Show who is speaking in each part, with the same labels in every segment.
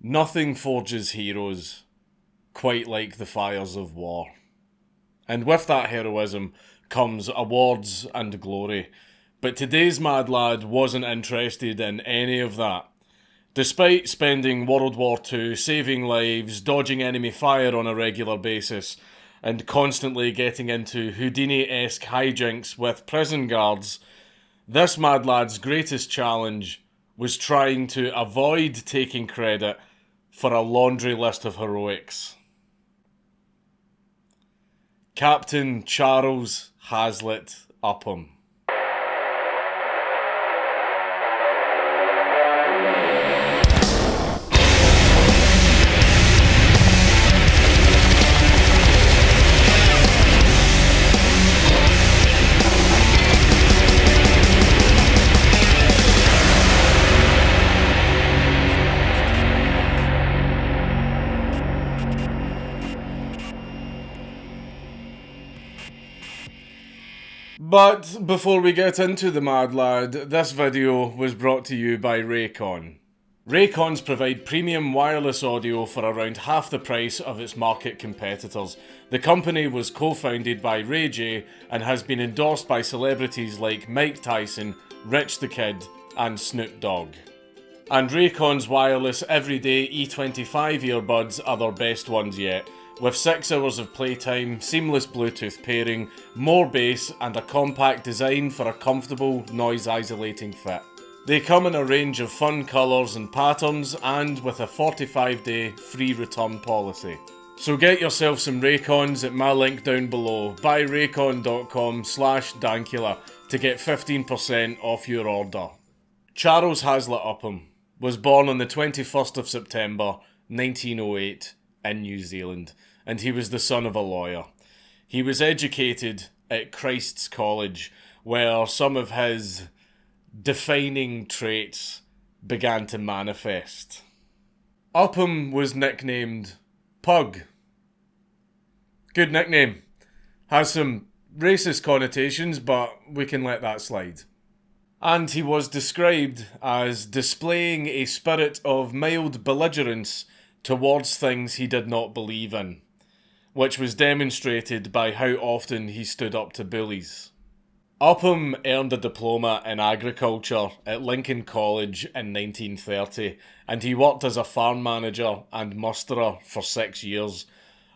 Speaker 1: Nothing forges heroes quite like the fires of war. And with that heroism comes awards and glory. But today's mad lad wasn't interested in any of that. Despite spending World War II saving lives, dodging enemy fire on a regular basis, and constantly getting into Houdini-esque hijinks with prison guards, this mad lad's greatest challenge was trying to avoid taking credit for a laundry list of heroics. Captain Charles Hazlitt Upham. But before we get into the mad lad, this video was brought to you by Raycon. Raycons provide premium wireless audio for around half the price of its market competitors. The company was co-founded by Ray J and has been endorsed by celebrities like Mike Tyson, Rich the Kid and Snoop Dogg. And Raycon's wireless everyday E25 earbuds are their best ones yet, with 6 hours of playtime, seamless Bluetooth pairing, more bass and a compact design for a comfortable, noise-isolating fit. They come in a range of fun colours and patterns and with a 45-day free return policy. So get yourself some Raycons at my link down below, buyraycon.com/Dankula to get 15% off your order. Charles Hazlitt Upham was born on the 21st of September 1908 in New Zealand, and he was the son of a lawyer. He was educated at Christ's College, where some of his defining traits began to manifest. Upham was nicknamed Pug. Good nickname. Has some racist connotations, but we can let that slide. And he was described as displaying a spirit of mild belligerence towards things he did not believe in, which was demonstrated by how often he stood up to bullies. Upham earned a diploma in agriculture at Lincoln College in 1930, and he worked as a farm manager and musterer for 6 years.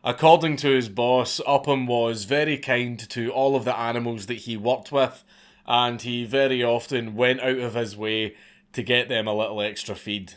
Speaker 1: According to his boss, Upham was very kind to all of the animals that he worked with, and he very often went out of his way to get them a little extra feed.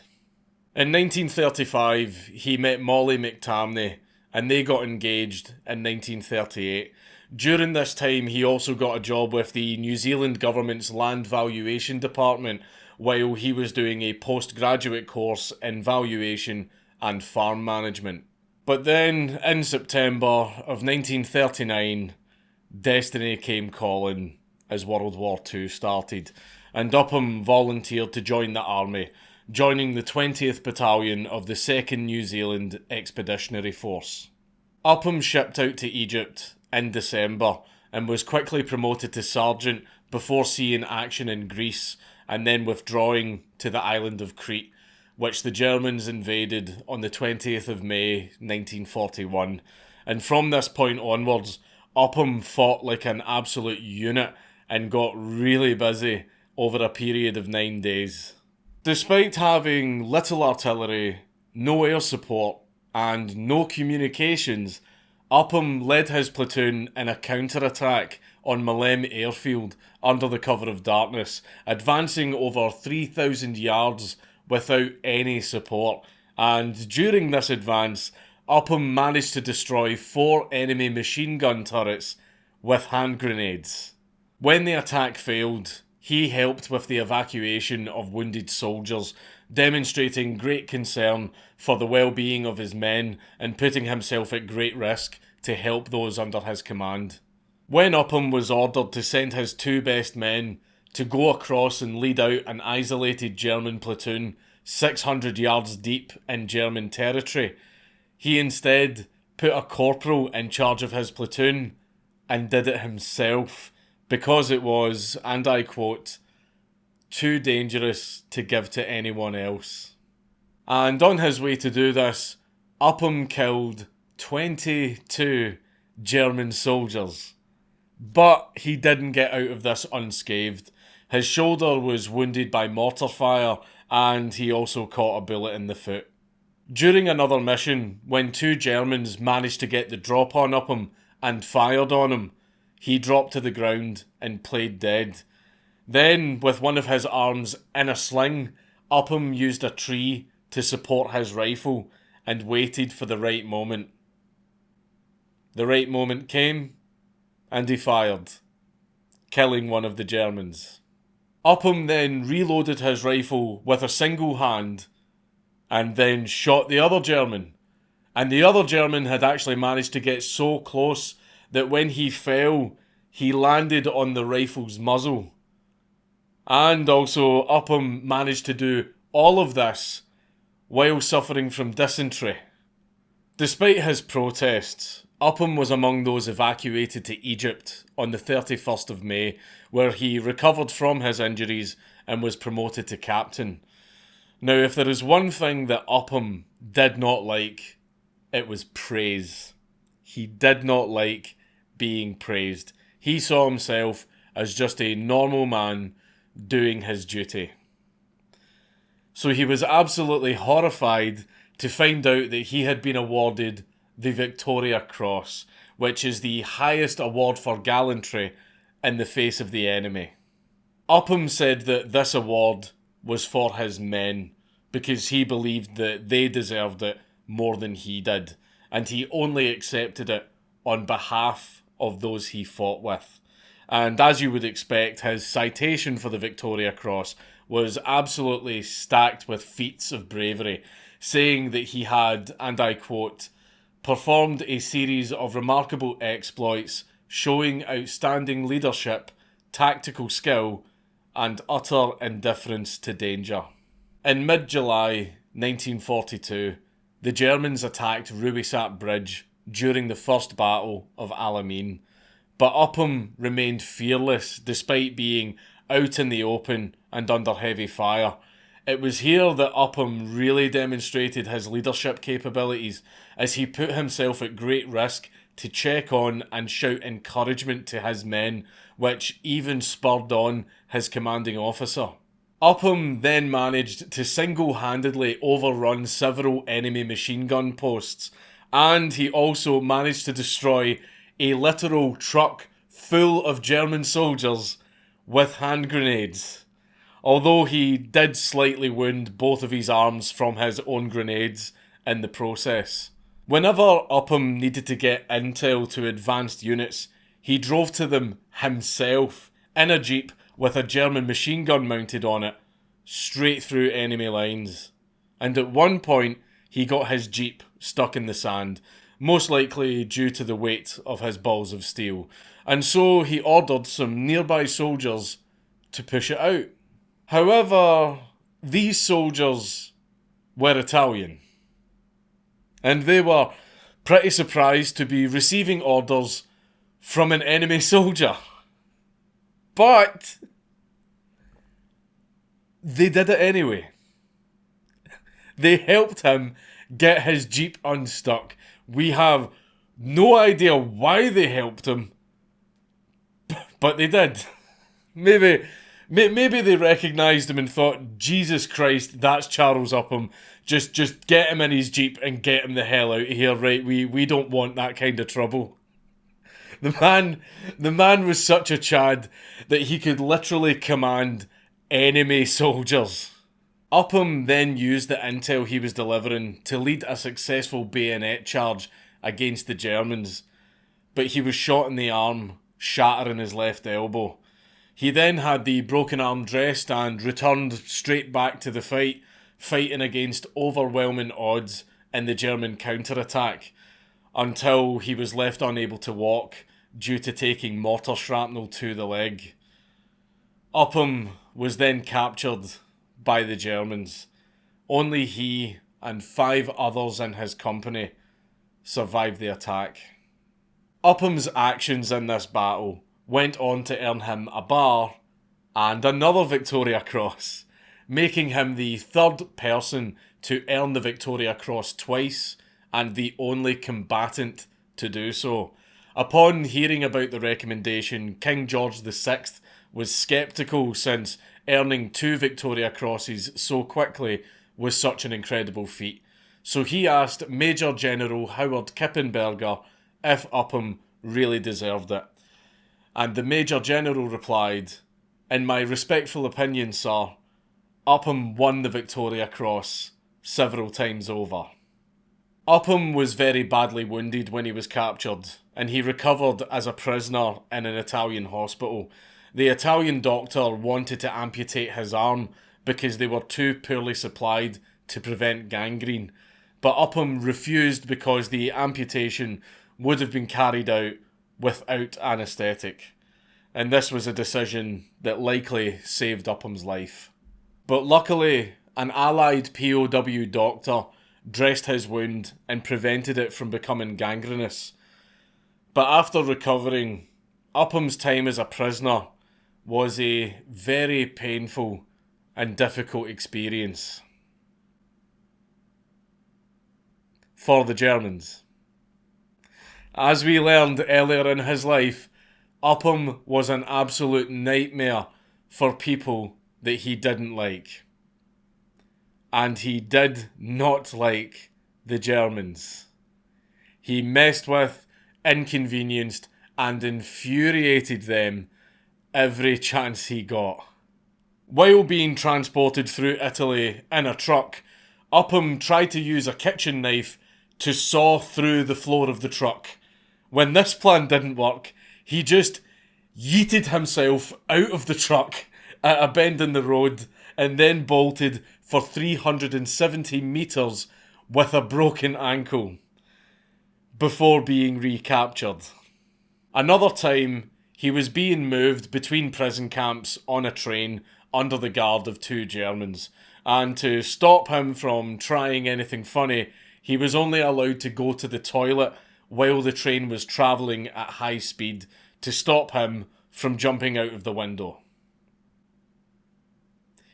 Speaker 1: In 1935, he met Molly McTamney, and they got engaged in 1938. During this time, he also got a job with the New Zealand government's Land Valuation Department, while he was doing a postgraduate course in valuation and farm management. But then, in September of 1939, destiny came calling as World War II started, and Upham volunteered to join the army, joining the 20th Battalion of the 2nd New Zealand Expeditionary Force. Upham shipped out to Egypt in December and was quickly promoted to sergeant before seeing action in Greece and then withdrawing to the island of Crete, which the Germans invaded on the 20th of May 1941. And from this point onwards, Upham fought like an absolute unit and got really busy over a period of 9 days. Despite having little artillery, no air support, and no communications, Upham led his platoon in a counterattack on Malem airfield under the cover of darkness, advancing over 3,000 yards without any support. And during this advance, Upham managed to destroy 4 enemy machine gun turrets with hand grenades. When the attack failed, he helped with the evacuation of wounded soldiers, demonstrating great concern for the well-being of his men and putting himself at great risk to help those under his command. When Upham was ordered to send his 2 best men to go across and lead out an isolated German platoon 600 yards deep in German territory, he instead put a corporal in charge of his platoon and did it himself, because it was, and I quote, too dangerous to give to anyone else. And on his way to do this, Upham killed 22 German soldiers. But he didn't get out of this unscathed. His shoulder was wounded by mortar fire, and he also caught a bullet in the foot. During another mission, when 2 Germans managed to get the drop on Upham and fired on him, he dropped to the ground and played dead. Then, with one of his arms in a sling, Upham used a tree to support his rifle and waited for the right moment. The right moment came, and he fired, killing one of the Germans. Upham then reloaded his rifle with a single hand and then shot the other German. And the other German had actually managed to get so close that when he fell, he landed on the rifle's muzzle. And also, Upham managed to do all of this while suffering from dysentery. Despite his protests, Upham was among those evacuated to Egypt on the 31st of May, where he recovered from his injuries and was promoted to captain. Now, if there is one thing that Upham did not like, it was praise. He did not like being praised. He saw himself as just a normal man doing his duty. So he was absolutely horrified to find out that he had been awarded the Victoria Cross, which is the highest award for gallantry in the face of the enemy. Upham said that this award was for his men because he believed that they deserved it more than he did, and he only accepted it on behalf of those he fought with. And as you would expect, his citation for the Victoria Cross was absolutely stacked with feats of bravery, saying that he had, and I quote, performed a series of remarkable exploits showing outstanding leadership, tactical skill, and utter indifference to danger. In mid-July 1942, the Germans attacked Ruysat Bridge during the First Battle of Alamein, but Upham remained fearless despite being out in the open and under heavy fire. It was here that Upham really demonstrated his leadership capabilities, as he put himself at great risk to check on and shout encouragement to his men, which even spurred on his commanding officer. Upham then managed to single-handedly overrun several enemy machine gun posts, and he also managed to destroy a literal truck full of German soldiers with hand grenades. Although he did slightly wound both of his arms from his own grenades in the process. Whenever Upham needed to get intel to advanced units, he drove to them himself in a jeep with a German machine gun mounted on it, straight through enemy lines. And at one point, he got his jeep stuck in the sand, most likely due to the weight of his balls of steel, and so he ordered some nearby soldiers to push it out. However, these soldiers were Italian, and they were pretty surprised to be receiving orders from an enemy soldier. But they did it anyway. They helped him get his jeep unstuck. We have no idea why they helped him, but they did. Maybe they recognised him and thought, Jesus Christ, that's Charles Upham. Just get him in his jeep and get him the hell out of here, right? We don't want that kind of trouble. The man was such a Chad that he could literally command enemy soldiers. Upham then used the intel he was delivering to lead a successful bayonet charge against the Germans, but he was shot in the arm, shattering his left elbow. He then had the broken arm dressed and returned straight back to the fight, fighting against overwhelming odds in the German counterattack, until he was left unable to walk due to taking mortar shrapnel to the leg. Upham was then captured by the Germans. Only he and 5 others in his company survived the attack. Upham's actions in this battle went on to earn him a bar and another Victoria Cross, making him the 3rd person to earn the Victoria Cross twice, and the only combatant to do so. Upon hearing about the recommendation, King George VI was sceptical, since earning 2 Victoria Crosses so quickly was such an incredible feat. So he asked Major General Howard Kippenberger if Upham really deserved it. And the Major General replied, "In my respectful opinion, sir, Upham won the Victoria Cross several times over." Upham was very badly wounded when he was captured, and he recovered as a prisoner in an Italian hospital. The Italian doctor wanted to amputate his arm because they were too poorly supplied to prevent gangrene, but Upham refused because the amputation would have been carried out without anaesthetic, and this was a decision that likely saved Upham's life. But luckily, an Allied POW doctor dressed his wound and prevented it from becoming gangrenous. But after recovering, Upham's time as a prisoner was a very painful and difficult experience for the Germans. As we learned earlier in his life, Upham was an absolute nightmare for people that he didn't like. And he did not like the Germans. He messed with, inconvenienced, and infuriated them every chance he got. While being transported through Italy in a truck, Upham tried to use a kitchen knife to saw through the floor of the truck. When this plan didn't work, he just yeeted himself out of the truck at a bend in the road and then bolted for 370 metres with a broken ankle before being recaptured. Another time, he was being moved between prison camps on a train under the guard of 2 Germans, and to stop him from trying anything funny, he was only allowed to go to the toilet while the train was travelling at high speed to stop him from jumping out of the window.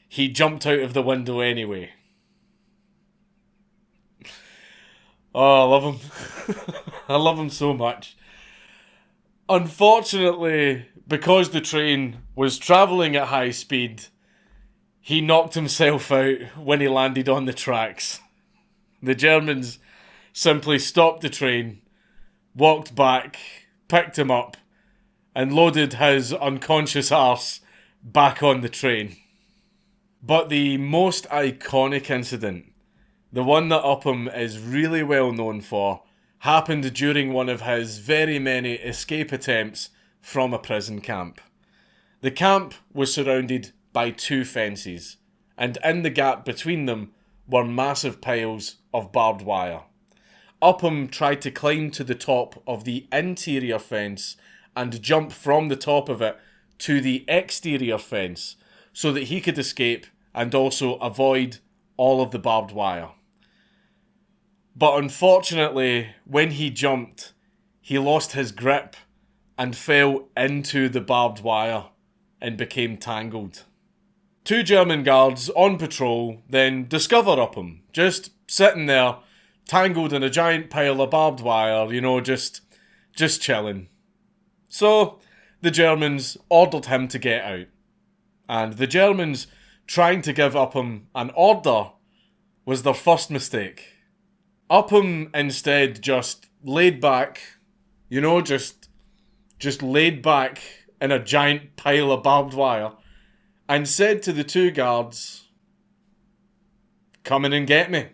Speaker 1: He jumped out of the window anyway. Oh, I love him. I love him so much. Unfortunately, because the train was travelling at high speed, he knocked himself out when he landed on the tracks. The Germans simply stopped the train, walked back, picked him up, and loaded his unconscious arse back on the train. But the most iconic incident, the one that Upham is really well known for, happened during one of his very many escape attempts from a prison camp. The camp was surrounded by 2 fences, and in the gap between them were massive piles of barbed wire. Upham tried to climb to the top of the interior fence and jump from the top of it to the exterior fence so that he could escape and also avoid all of the barbed wire. But unfortunately, when he jumped, he lost his grip and fell into the barbed wire and became tangled. 2 German guards on patrol then discover Upham, just sitting there, tangled in a giant pile of barbed wire, just chilling. So, the Germans ordered him to get out. And the Germans trying to give Upham an order was their first mistake. Upham instead just laid back, just laid back in a giant pile of barbed wire and said to the 2 guards, "Come in and get me."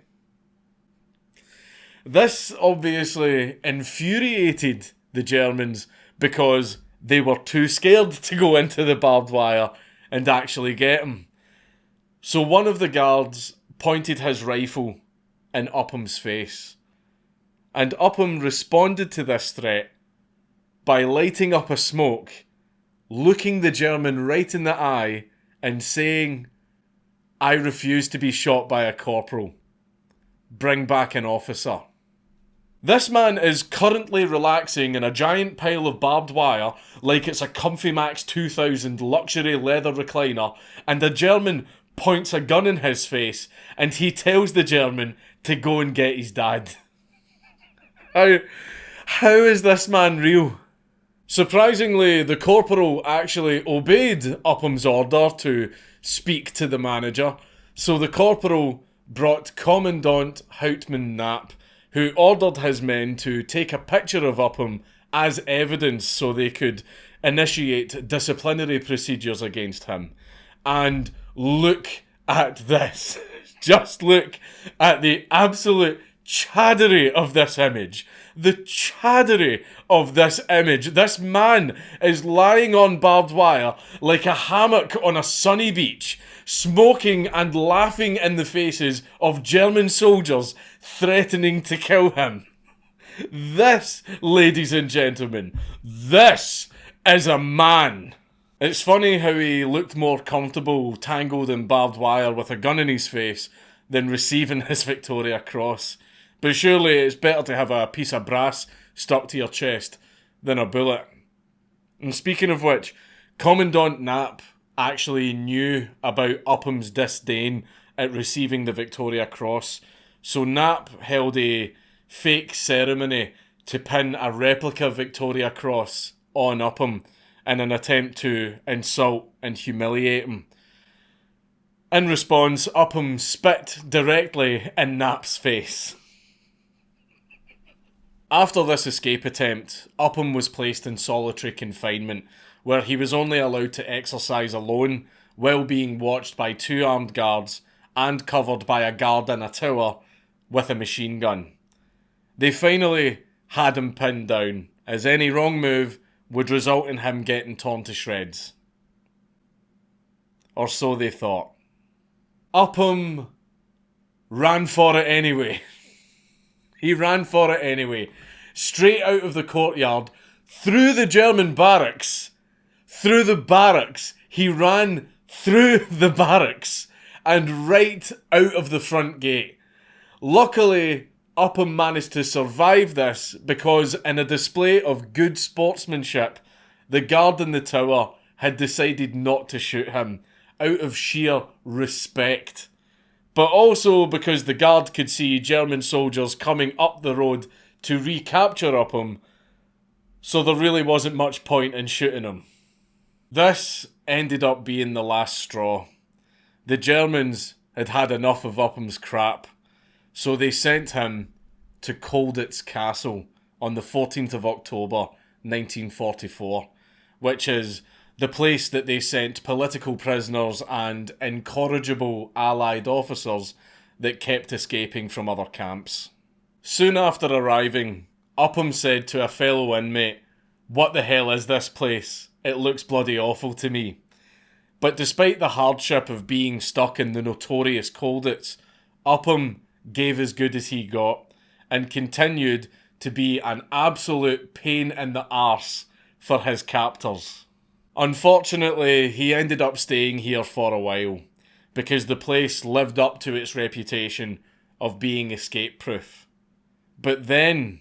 Speaker 1: This obviously infuriated the Germans because they were too scared to go into the barbed wire and actually get him. So one of the guards pointed his rifle in Upham's face, and Upham responded to this threat by lighting up a smoke, looking the German right in the eye and saying, "I refuse to be shot by a corporal. Bring back an officer." This man is currently relaxing in a giant pile of barbed wire like it's a Comfy Max 2000 luxury leather recliner, and a German points a gun in his face, and he tells the German to go and get his dad. How is this man real? Surprisingly, the corporal actually obeyed Upham's order to speak to the manager, so the corporal brought Commandant Houtman Knapp, who ordered his men to take a picture of Upham as evidence so they could initiate disciplinary procedures against him. And look at this. Just look at the absolute chaddery of this image. The chaddery of this image. This man is lying on barbed wire like a hammock on a sunny beach, smoking and laughing in the faces of German soldiers threatening to kill him. This, ladies and gentlemen, this is a man. It's funny how he looked more comfortable tangled in barbed wire with a gun in his face than receiving his Victoria Cross. But surely it's better to have a piece of brass stuck to your chest than a bullet. And speaking of which, Commandant Knapp actually knew about Upham's disdain at receiving the Victoria Cross, so Knapp held a fake ceremony to pin a replica Victoria Cross on Upham in an attempt to insult and humiliate him. In response, Upham spit directly in Knapp's face. After this escape attempt, Upham was placed in solitary confinement, where he was only allowed to exercise alone while being watched by 2 armed guards and covered by a guard in a tower with a machine gun. They finally had him pinned down, as any wrong move would result in him getting torn to shreds. Or so they thought. Upham ran for it anyway. He ran for it anyway. Straight out of the courtyard, through the German barracks. Through the barracks. He ran through the barracks and right out of the front gate. Luckily, Upham managed to survive this because, in a display of good sportsmanship, the guard in the tower had decided not to shoot him out of sheer respect. But also because the guard could see German soldiers coming up the road to recapture Upham, so there really wasn't much point in shooting him. This ended up being the last straw. The Germans had had enough of Upham's crap, so they sent him to Colditz Castle on the 14th of October 1944, which is the place that they sent political prisoners and incorrigible Allied officers that kept escaping from other camps. Soon after arriving, Upham said to a fellow inmate, "What the hell is this place? It looks bloody awful to me." But despite the hardship of being stuck in the notorious Colditz, Upham gave as good as he got and continued to be an absolute pain in the arse for his captors. Unfortunately, he ended up staying here for a while, because the place lived up to its reputation of being escape-proof. But then,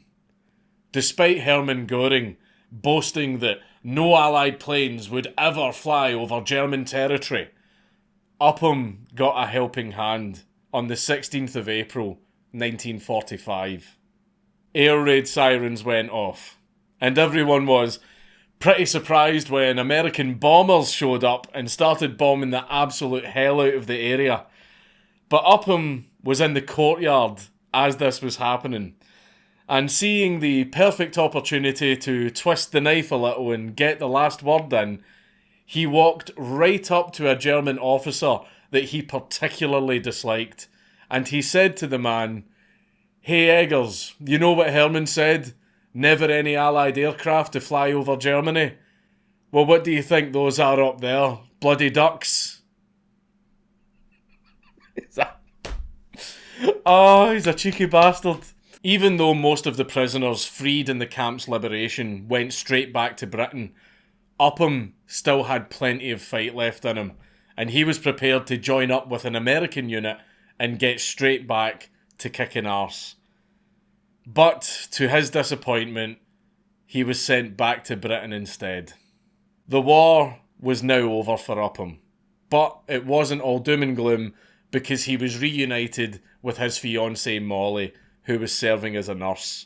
Speaker 1: despite Hermann Göring boasting that no Allied planes would ever fly over German territory, Upham got a helping hand on the 16th of April 1945. Air raid sirens went off, and everyone was pretty surprised when American bombers showed up and started bombing the absolute hell out of the area. But Upham was in the courtyard as this was happening, and seeing the perfect opportunity to twist the knife a little and get the last word in, he walked right up to a German officer that he particularly disliked, and he said to the man, "Hey Eggers, you know what Hermann said? Never any Allied aircraft to fly over Germany. Well, what do you think those are up there? Bloody ducks." Oh, he's a cheeky bastard. Even though most of the prisoners freed in the camp's liberation went straight back to Britain, Upham still had plenty of fight left in him, and he was prepared to join up with an American unit and get straight back to kicking arse. But, to his disappointment, he was sent back to Britain instead. The war was now over for Upham, But it wasn't all doom and gloom, because he was reunited with his fiancée Molly, who was serving as a nurse.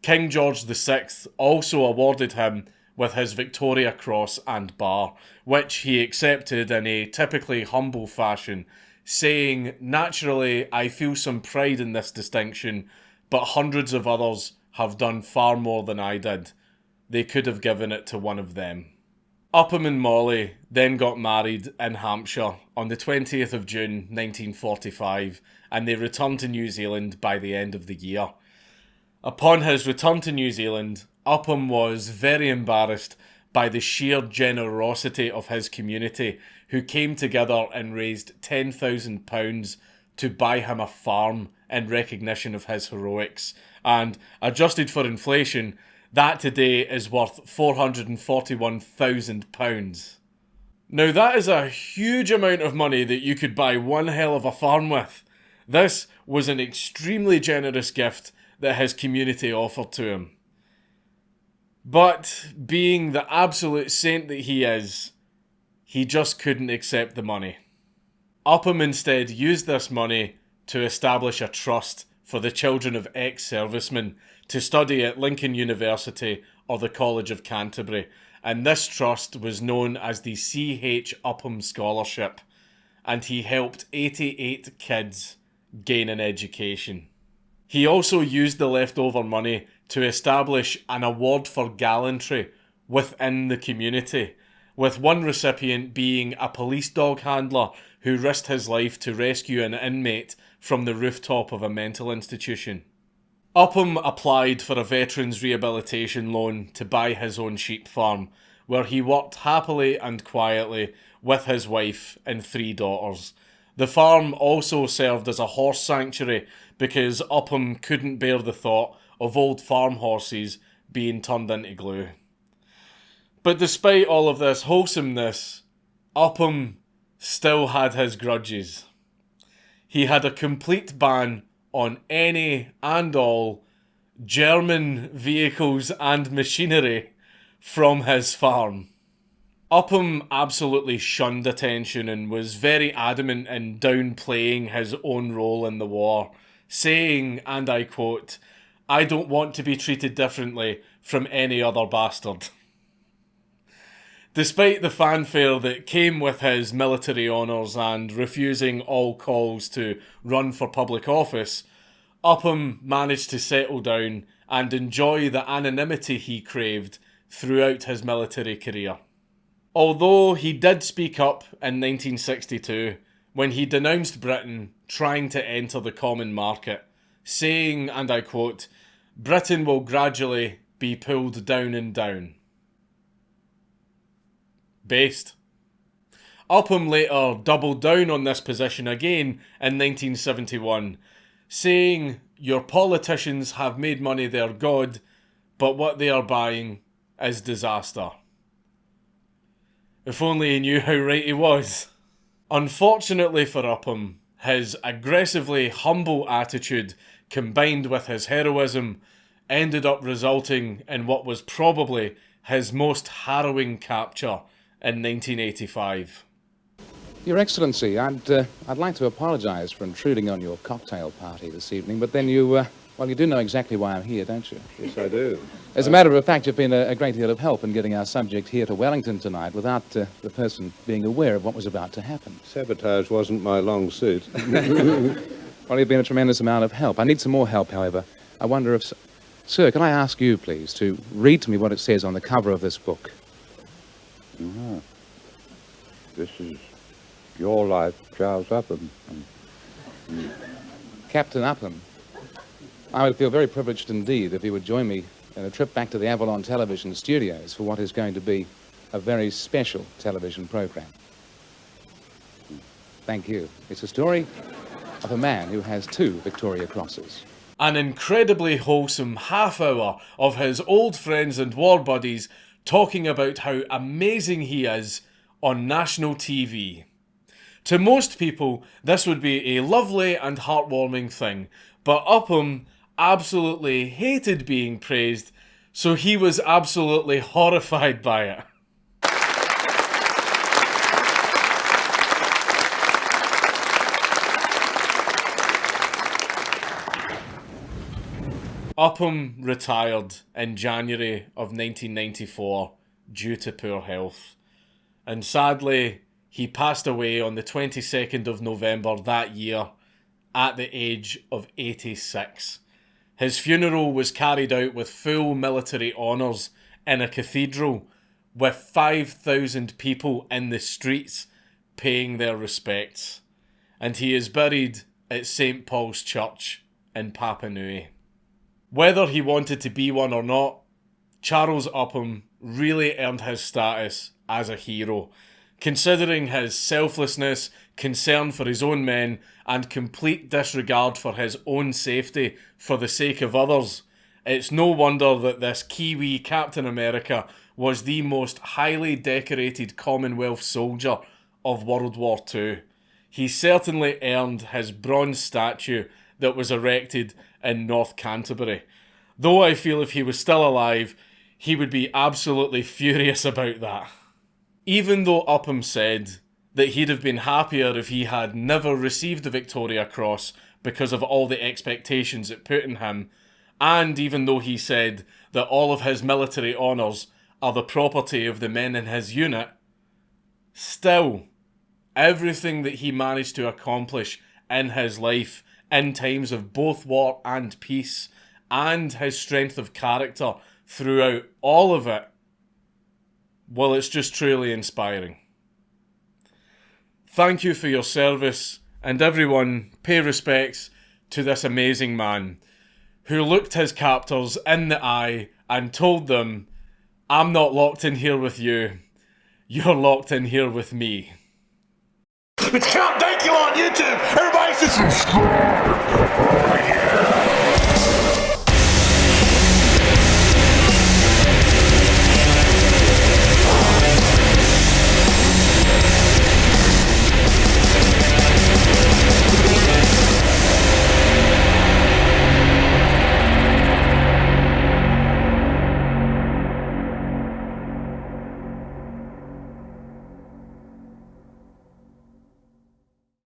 Speaker 1: King George VI also awarded him with his Victoria Cross and Bar, which he accepted in a typically humble fashion, saying, "Naturally, I feel some pride in this distinction, but hundreds of others have done far more than I did. They could have given it to one of them." Upham and Molly then got married in Hampshire on the 20th of June 1945, and they returned to New Zealand by the end of the year. Upon his return to New Zealand, Upham was very embarrassed by the sheer generosity of his community, who came together and raised £10,000 to buy him a farm in recognition of his heroics. And adjusted for inflation, that today is worth £441,000. Now that is a huge amount of money that you could buy one hell of a farm with. This was an extremely generous gift that his community offered to him. But being the absolute saint that he is, he just couldn't accept the money. Upham instead used this money to establish a trust for the children of ex-servicemen to study at Lincoln University or the College of Canterbury, and this trust was known as the C.H. Upham Scholarship, and he helped 88 kids gain an education. He also used the leftover money to establish an award for gallantry within the community, with one recipient being a police dog handler who risked his life to rescue an inmate from the rooftop of a mental institution. Upham applied for a veterans rehabilitation loan to buy his own sheep farm, where he worked happily and quietly with his wife and 3 daughters. The farm also served as a horse sanctuary because Upham couldn't bear the thought of old farm horses being turned into glue. But despite all of this wholesomeness, Upham still had his grudges. He had a complete ban on any and all German vehicles and machinery from his farm. Upham absolutely shunned attention and was very adamant in downplaying his own role in the war, saying, and I quote, "I don't want to be treated differently from any other bastard." Despite the fanfare that came with his military honours and refusing all calls to run for public office, Upham managed to settle down and enjoy the anonymity he craved throughout his military career. Although he did speak up in 1962 when he denounced Britain trying to enter the common market, saying, and I quote, "Britain will gradually be pulled down and down." Based. Upham later doubled down on this position again in 1971, saying, "Your politicians have made money their god, but what they are buying is disaster." If only he knew how right he was. Unfortunately for Upham, his aggressively humble attitude combined with his heroism ended up resulting in what was probably his most harrowing capture in 1985.
Speaker 2: Your Excellency, I'd like to apologise for intruding on your cocktail party this evening, but then you do know exactly why I'm here, don't you?
Speaker 3: Yes, I do.
Speaker 2: As a matter of fact, you've been a great deal of help in getting our subject here to Wellington tonight without the person being aware of what was about to happen.
Speaker 3: Sabotage wasn't my long suit.
Speaker 2: Well, you've been a tremendous amount of help. I need some more help, however. I wonder if... Sir, can I ask you, please, to read to me what it says on the cover of this book?
Speaker 4: Ah, this is your life, Charles Upham.
Speaker 2: Captain Upham. I would feel very privileged indeed if you would join me in a trip back to the Avalon television studios for what is going to be a very special television program. Thank you. It's a story of a man who has 2 Victoria Crosses.
Speaker 1: An incredibly wholesome half hour of his old friends and war buddies talking about how amazing he is on national TV. To most people, this would be a lovely and heartwarming thing, but Upham absolutely hated being praised, so he was absolutely horrified by it. Upham retired in January of 1994 due to poor health. And sadly, he passed away on the 22nd of November that year at the age of 86. His funeral was carried out with full military honours in a cathedral with 5,000 people in the streets paying their respects. And he is buried at St. Paul's Church in Papua Nui. Whether he wanted to be one or not, Charles Upham really earned his status as a hero, considering his selflessness, concern for his own men, and complete disregard for his own safety for the sake of others. It's no wonder that this Kiwi Captain America was the most highly decorated Commonwealth soldier of World War II. He certainly earned his bronze statue that was erected in North Canterbury. Though I feel if he was still alive, he would be absolutely furious about that. Even though Upham said that he'd have been happier if he had never received the Victoria Cross because of all the expectations it put in him, and even though he said that all of his military honours are the property of the men in his unit, still, everything that he managed to accomplish in his life in times of both war and peace, and his strength of character throughout all of it, well, it's just truly inspiring. Thank you for your service, and everyone pay respects to this amazing man who looked his captors in the eye and told them, I'm not locked in here with you, you're locked in here with me.
Speaker 5: It's Count Dankula on YouTube. Everybody just subscribe.